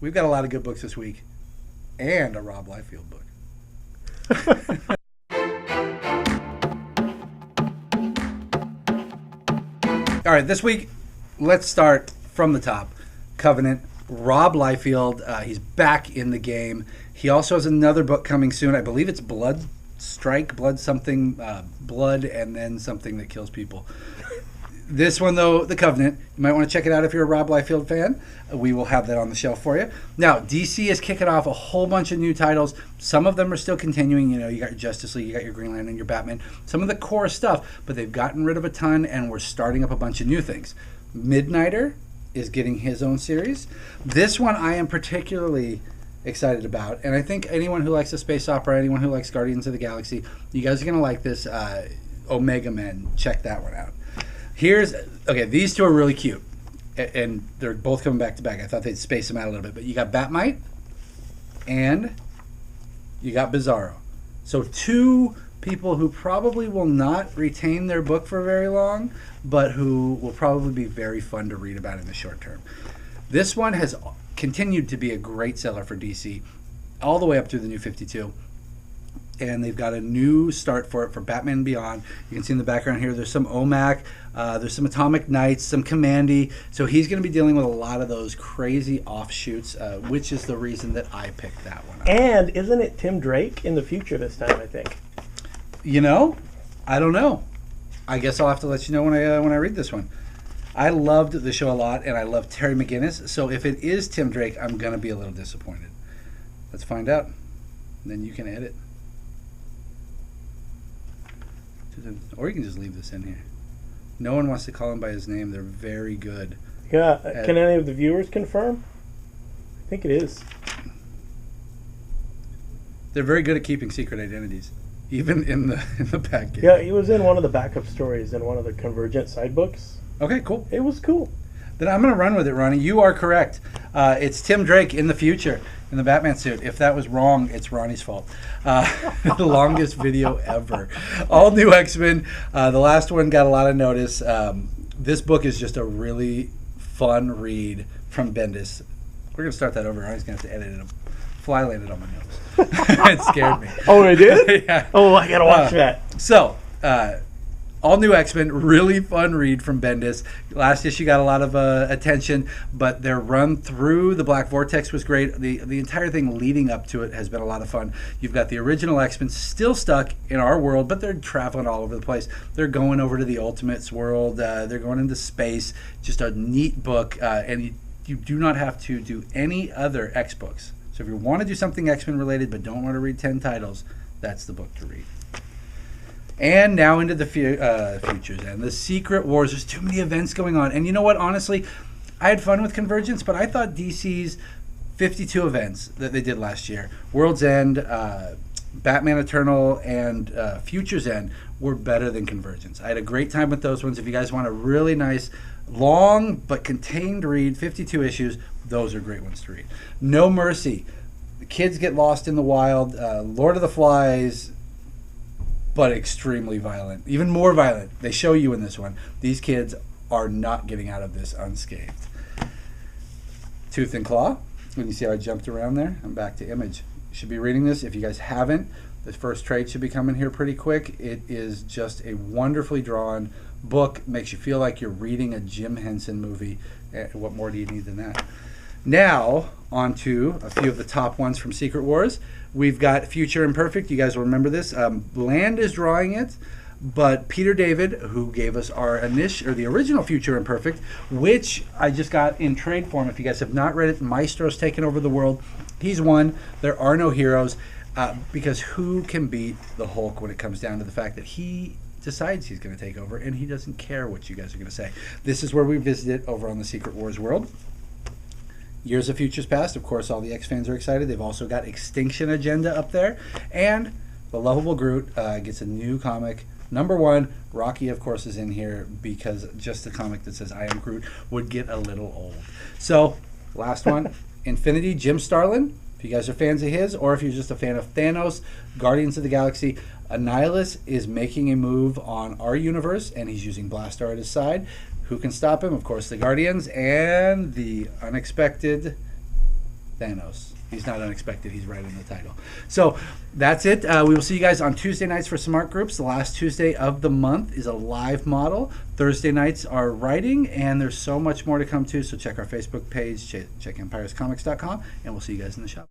we've got a lot of good books this week, and a Rob Liefeld book. All right, this week, let's start from the top. Covenant, Rob Liefeld, he's back in the game. He also has another book coming soon. I believe it's Blood Strike, Blood something, Blood and then something that kills people. This one, though, The Covenant, you might want to check it out if you're a Rob Liefeld fan. We will have that on the shelf for you. Now, DC is kicking off a whole bunch of new titles. Some of them are still continuing. You know, you got your Justice League, you got your Green Lantern, your Batman, some of the core stuff, but they've gotten rid of a ton, and we're starting up a bunch of new things. Midnighter is getting his own series. This one I am particularly excited about, and I think anyone who likes a space opera, anyone who likes Guardians of the Galaxy, you guys are going to like this. Omega Men, check that one out. These two are really cute, and they're both coming back to back. I thought they'd space them out a little bit, but you got Batmite and you got Bizarro. So two people who probably will not retain their book for very long, but who will probably be very fun to read about in the short term. This one has continued to be a great seller for DC all the way up through the New 52. And they've got a new start for it for Batman Beyond. You can see in the background here, there's some OMAC, there's some Atomic Knights, some Commandy. So he's going to be dealing with a lot of those crazy offshoots, which is the reason that I picked that one up. And isn't it Tim Drake in the future this time, I think? You know, I don't know. I guess I'll have to let you know when I read this one. I loved the show a lot, and I love Terry McGinnis. So if it is Tim Drake, I'm going to be a little disappointed. Let's find out. And then you can edit. Or you can just leave this in here. No one wants to call him by his name. They're very good. Yeah. Can any of the viewers confirm? I think it is. They're very good at keeping secret identities, even in the back game. Yeah, he was in one of the backup stories in one of the Convergent side books. Okay, cool. It was cool. Then I'm going to run with it, Ronnie. You are correct. It's Tim Drake in the future in the Batman suit. If that was wrong, it's Ronnie's fault. The longest video ever. All new X-Men. The last one got a lot of notice. This book is just a really fun read from Bendis. We're going to start that over. Ronnie's going to have to edit it. Fly landed on my nose. It scared me. Oh, it did? Yeah. Oh, I got to watch that. So, all new X-Men, really fun read from Bendis. Last issue got a lot of attention, but their run through the Black Vortex was great. The entire thing leading up to it has been a lot of fun. You've got the original X-Men still stuck in our world, but they're traveling all over the place. They're going over to the Ultimates world. They're going into space. Just a neat book, and you do not have to do any other X books. So if you want to do something X-Men related but don't want to read 10 titles, that's the book to read. And now into the futures and the Secret Wars. There's too many events going on. And you know what? Honestly, I had fun with Convergence, but I thought DC's 52 events that they did last year, World's End, Batman Eternal, and Future's End, were better than Convergence. I had a great time with those ones. If you guys want a really nice, long but contained read, 52 issues, those are great ones to read. No Mercy. The kids get lost in the wild. Lord of the Flies, but extremely violent. Even more violent. They show you in this one. These kids are not getting out of this unscathed. Tooth and Claw. When you see how I jumped around there, I'm back to Image. You should be reading this. If you guys haven't, the first trade should be coming here pretty quick. It is just a wonderfully drawn book. Makes you feel like you're reading a Jim Henson movie. What more do you need than that? Now, on to a few of the top ones from Secret Wars. We've got Future Imperfect. You guys will remember this. Land is drawing it, but Peter David, who gave us the original Future Imperfect, which I just got in trade form. If you guys have not read it, Maestro's taken over the world. He's won. There are no heroes, because who can beat the Hulk when it comes down to the fact that he decides he's going to take over, and he doesn't care what you guys are going to say. This is where we visit it over on the Secret Wars world. Years of Futures Past, of course, all the X fans are excited. They've also got Extinction Agenda up there. And the Lovable Groot gets a new comic. Number one, Rocky, of course, is in here because just the comic that says I am Groot would get a little old. So, last one, Infinity, Jim Starlin. If you guys are fans of his, or if you're just a fan of Thanos, Guardians of the Galaxy, Annihilus is making a move on our universe, and he's using Blastar at his side. Who can stop him? Of course, the Guardians and the unexpected Thanos. He's not unexpected. He's right in the title. So that's it. We will see you guys on Tuesday nights for Smart Groups. The last Tuesday of the month is a live model. Thursday nights are writing, and there's so much more to come too. So check our Facebook page, check empirescomics.com, and we'll see you guys in the shop.